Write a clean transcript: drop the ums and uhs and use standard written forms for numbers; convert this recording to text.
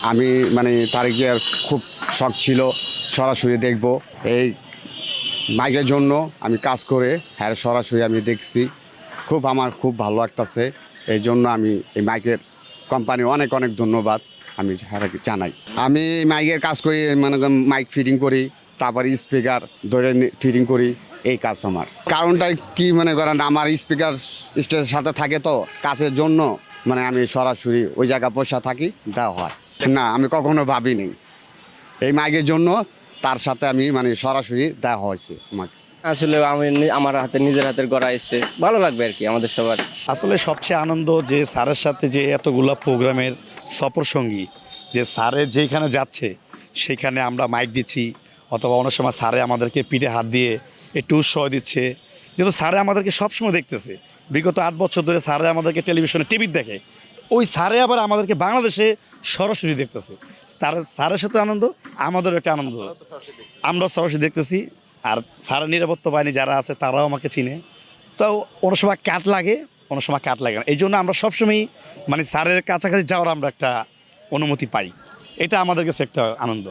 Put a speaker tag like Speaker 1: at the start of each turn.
Speaker 1: আমি মানে তারিখের খুব শখ ছিল সরাসরি দেখব এই মাইকের জন্য আমি কাজ করে হ্যাঁ সরাসরি আমি দেখছি আমার খুব ভালো লাগতেছে। এই জন্য আমি এই মাইকের কোম্পানি অনেক অনেক ধন্যবাদ আমি জানাই। আমি মাইকের কাজ করি, মানে মাইক ফিটিং করি, তারপর স্পিকার ধরে ফিটিং করি। এই কাজ আমার কারণটা কি মনে করেন, আমার স্পিকার স্টেজের সাথে থাকে তো কাজের জন্য, মানে আমি সরাসরি ওই জায়গায় বসে থাকি, দেওয়া হয় না। আমি কখনো ভাবিনি এই মাইকের জন্য তার সাথে আমি মানে সরাসরি দেওয়া হয়েছে আমাকে।
Speaker 2: আসলে আমি আমার নিজের হাতের গড়া স্টেজ ভালো লাগবে আর কি আমাদের সবার।
Speaker 3: আসলে সবচেয়ে আনন্দ যে স্যারের সাথে যে এতগুলা প্রোগ্রামের সফর সঙ্গী, যে স্যারের যেখানে যাচ্ছে সেইখানে আমরা মাইক দিচ্ছি, অথবা অনেক সময় স্যারে আমাদেরকে পিঠে হাত দিয়ে একটু উৎসাহ দিচ্ছে। যেহেতু স্যারে আমাদেরকে সবসময় দেখতেছে, বিগত 8 বছর ধরে স্যারে আমাদেরকে টেলিভিশনে টিভিতে দেখে, ওই স্যারে আবার আমাদেরকে বাংলাদেশে সরাসরি দেখতেছে। স্যারের সাথে আনন্দ, আমাদেরও একটা আনন্দ, আমরা সরাসরি দেখতেছি। আর স্যারের নিরাপত্তা বাহিনী যারা আছে তারাও আমাকে চিনে, তো অনেক সময় কাট লাগে, অনেক সময় কাট লাগে না। এই জন্য আমরা সবসময়ই মানে স্যারের কাছাকাছি যাওয়ার আমরা একটা অনুমতি পাই, এটা আমাদের কাছে একটা আনন্দ।